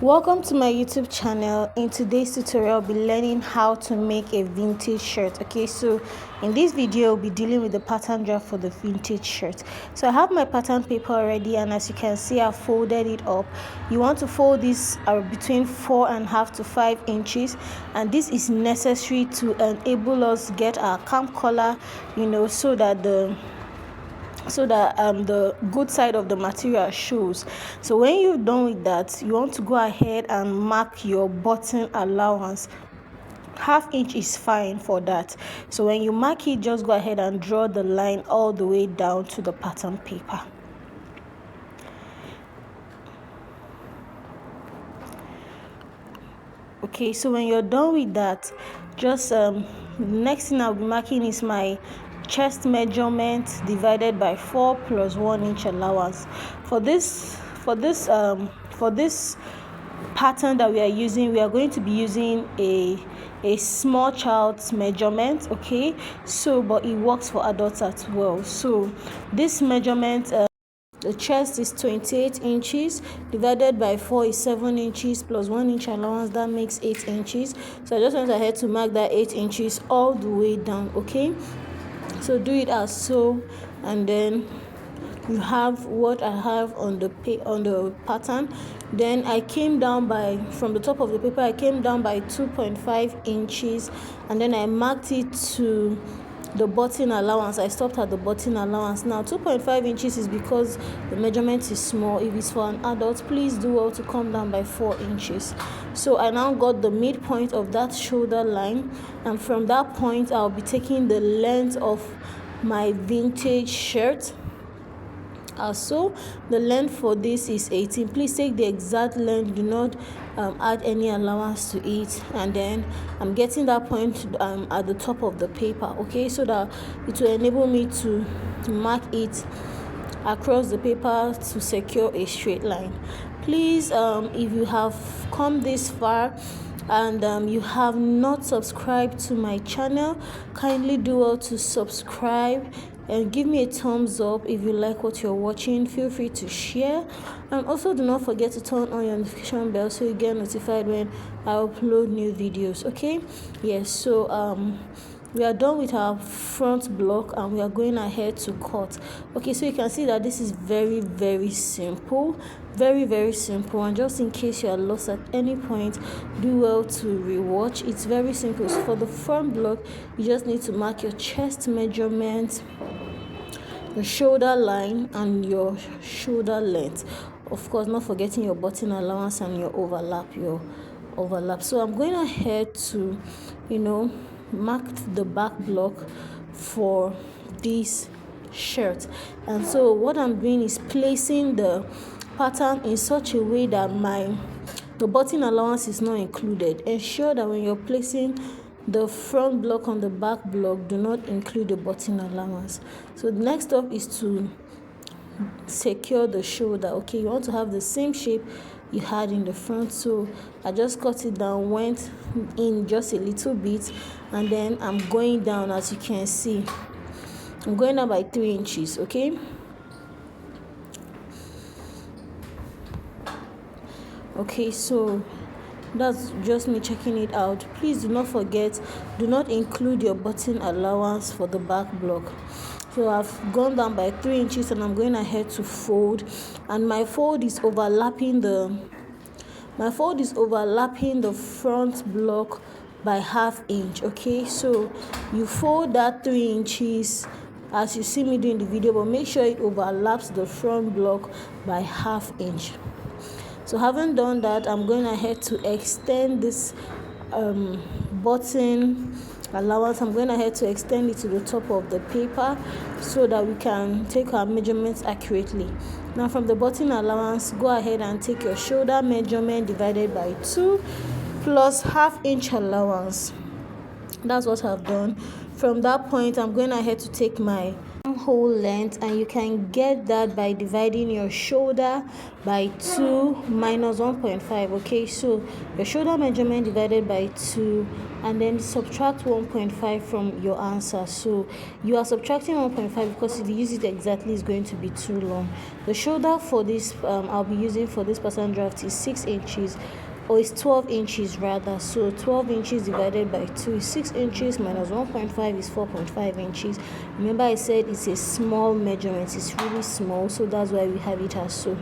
Welcome to my YouTube channel. In today's tutorial, I'll be learning how to make a vintage shirt. Okay, so in this video, I'll be dealing with the pattern draft for the vintage shirt. So I have my pattern paper already, and as you can see, I've folded it up. You want to fold this between 4.5 to 5 inches, and this is necessary to enable us get our cam collar, so that the good side of the material shows. So when you're done with that, you want to go ahead and mark your button allowance. Half inch is fine for that. So when you mark it, just go ahead and draw the line all the way down to the pattern paper. Okay, so when you're done with that, just next thing I'll be marking is my chest measurement divided by 4 plus 1 inch allowance. For this pattern that we are using, we are going to be using a small child's measurement. Okay, so but it works for adults as well. So this measurement, the chest is 28 inches, divided by 4 is 7 inches, plus 1 inch allowance, that makes 8 inches. So I just went ahead to mark that 8 inches all the way down. Okay, so do it as so, and then you have what I have on the pattern. Then I came down from the top of the paper, I came down by 2.5 inches, and then I marked it to the button allowance. I stopped at the button allowance. Now 2.5 inches is because the measurement is small. If it's for an adult, please do well to come down by 4 inches. So I now got the midpoint of that shoulder line, and from that point I'll be taking the length of my vintage shirt. So the length for this is 18. Please take the exact length, do not add any allowance to it. And then I'm getting that point at the top of the paper, okay, so that it will enable me to mark it across the paper to secure a straight line. Please, if you have come this far and you have not subscribed to my channel, kindly do well to subscribe and give me a thumbs up. If you like what you're watching, feel free to share, and also do not forget to turn on your notification bell so you get notified when I upload new videos. Okay, yes, so we are done with our front block and we are going ahead to cut. Okay, so you can see that this is very, very simple, very simple. And just in case you are lost at any point, do well to rewatch. It's very simple. So for the front block, you just need to mark your chest measurement, your shoulder line, and your shoulder length. Of course, not forgetting your button allowance and your overlap. So I'm going ahead to marked the back block for this shirt. And so what I'm doing is placing the pattern in such a way that the button allowance is not included. Ensure that when you're placing the front block on the back block, do not include the button allowance. So the next step is to secure the shoulder. Okay, you want to have the same shape you had in the front. So I just cut it down, went in just a little bit, and then I'm going down. As you can see, I'm going down by 3 inches. Okay, so that's just me checking it out. Please do not forget, do not include your button allowance for the back block. So I've gone down by 3 inches and I'm going ahead to fold, and my fold is overlapping the front block by ½ inch. Okay, so you fold that 3 inches as you see me doing the video, but make sure it overlaps the front block by ½ inch. So having done that, I'm going ahead to extend this button allowance. I'm going ahead to extend it to the top of the paper so that we can take our measurements accurately. Now from the button allowance, go ahead and take your shoulder measurement divided by 2 plus ½ inch allowance. That's what I've done. From that point, I'm going ahead to take my armhole length, and you can get that by dividing your shoulder by 2 minus 1.5. okay, so your shoulder measurement divided by 2, and then subtract 1.5 from your answer. So you are subtracting 1.5 because if you use it exactly, it's going to be too long. The shoulder for this I'll be using for this pattern draft is 6 inches, or it's 12 inches rather. So 12 inches divided by 2 is 6 inches, minus 1.5 is 4.5 inches. Remember I said it's a small measurement, it's really small, so that's why we have it as so.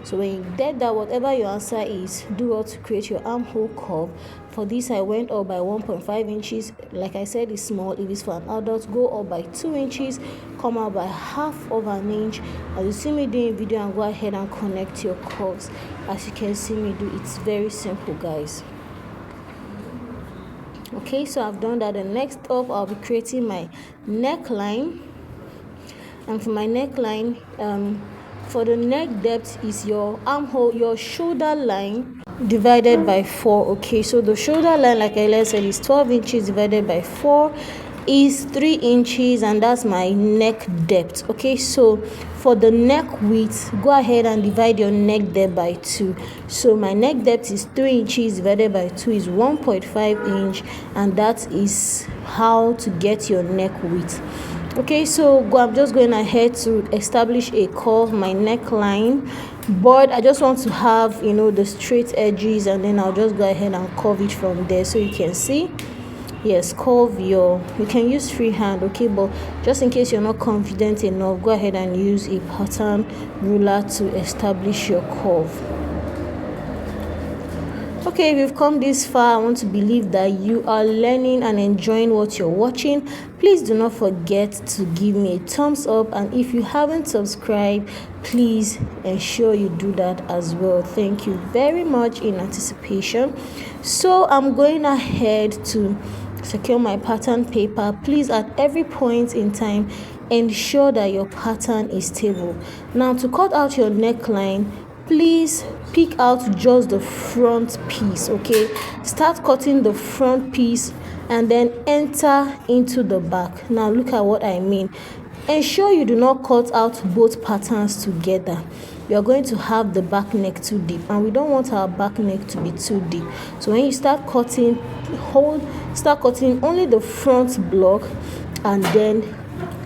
So when you get that, whatever your answer is, do what to create your armhole curve. For this, I went up by 1.5 inches. Like I said, it's small. If it's for an adult, go up by 2 inches, come out by half of an inch. As you see me doing a video, and go ahead and connect your curves. As you can see me do, it's very simple, guys. Okay, so I've done that. And next up, I'll be creating my neckline. And for my neckline, for the neck depth is your armhole, your shoulder line divided by 4. okay, so the shoulder line, like I said, is 12 inches divided by 4 is 3 inches, and that's my neck depth. Okay, so for the neck width, go ahead and divide your neck depth by 2. So my neck depth is 3 inches divided by 2 is 1.5 inch, and that is how to get your neck width. Okay, so I'm just going ahead to establish a curve, my neckline, but I just want to have, the straight edges, and then I'll just go ahead and curve it from there. So you can see, yes, curve you can use freehand, okay, but just in case you're not confident enough, go ahead and use a pattern ruler to establish your curve. Okay, if you've come this far, I want to believe that you are learning and enjoying what you're watching. Please do not forget to give me a thumbs up, and if you haven't subscribed, please ensure you do that as well. Thank you very much in anticipation. So I'm going ahead to secure my pattern paper. Please, at every point in time, ensure that your pattern is stable. Now, to cut out your neckline, please pick out just the front piece. Okay, start cutting the front piece and then enter into the back. Now look at what I mean. Ensure you do not cut out both patterns together. You are going to have the back neck too deep, and we don't want our back neck to be too deep. So when you start cutting, start cutting only the front block, and then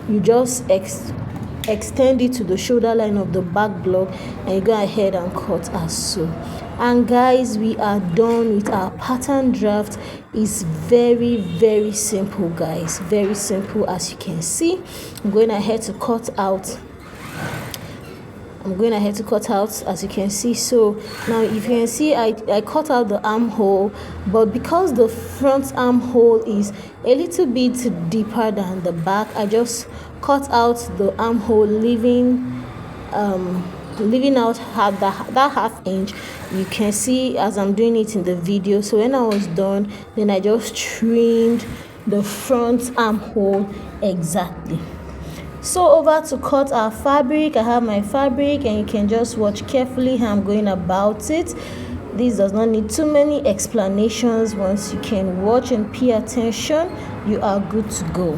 you just extend it to the shoulder line of the back block, and you go ahead and cut as so. And guys, we are done with our pattern draft. It's very, very simple, guys, very simple. As you can see, I'm going ahead to cut out, as you can see. So now if you can see, I cut out the armhole, but because the front armhole is a little bit deeper than the back, I just cut out the armhole, leaving out that half inch. You can see as I'm doing it in the video. So when I was done, then I just trimmed the front armhole exactly. So over to cut our fabric. I have my fabric, and you can just watch carefully how I'm going about it. This does not need too many explanations. Once you can watch and pay attention, you are good to go.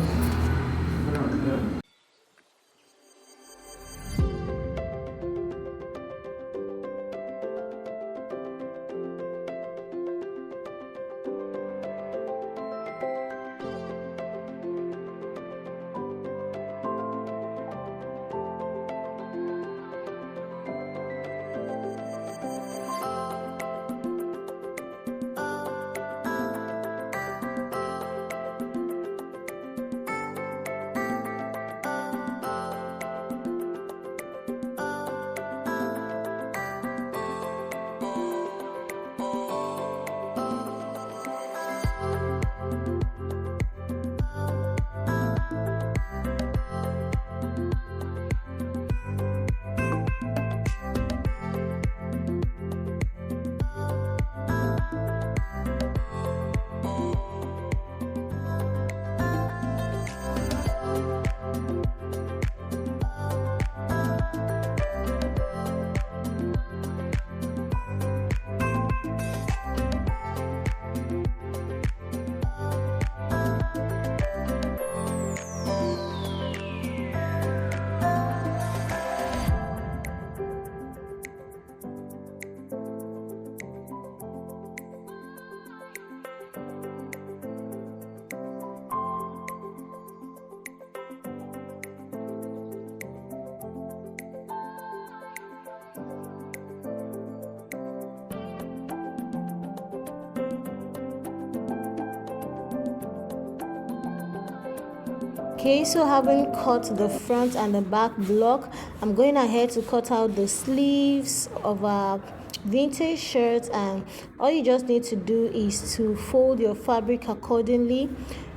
Okay, so having cut the front and the back block, I'm going ahead to cut out the sleeves of our vintage shirt, and all you just need to do is to fold your fabric accordingly.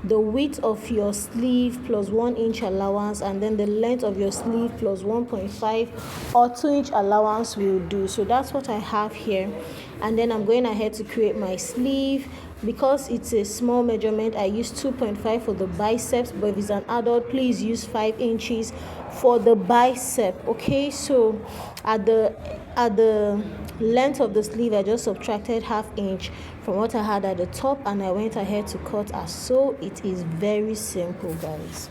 The width of your sleeve plus 1 inch allowance, and then the length of your sleeve plus 1.5 or 2 inch allowance will do. So that's what I have here, and then I'm going ahead to create my sleeve. Because it's a small measurement, I use 2.5 for the biceps, but if it's an adult, please use 5 inches for the bicep. Okay, so at the length of the sleeve, I just subtracted half inch from what I had at the top, and I went ahead to cut as so. It is very simple, guys.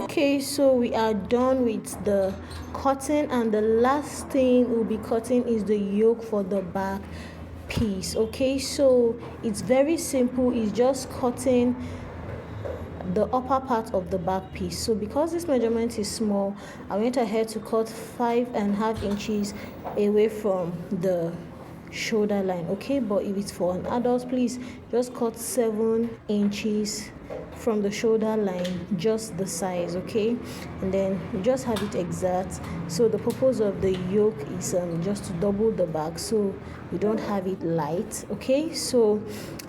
Okay, so we are done with the cutting, and the last thing we'll be cutting is the yoke for the back piece. Okay, so it's very simple. It's just cutting the upper part of the back piece. So because this measurement is small, I went ahead to cut 5.5 inches away from the shoulder line. Okay, but if it's for an adult, please just cut 7 inches from the shoulder line, just the size. Okay, and then you just have it exact. So the purpose of the yoke is just to double the back, so we don't have it light. Okay, so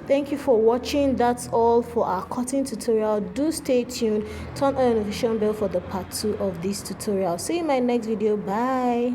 thank you for watching. That's all for our cutting tutorial. Do stay tuned, turn on the notification bell for the part 2 of this tutorial. See you in my next video. Bye.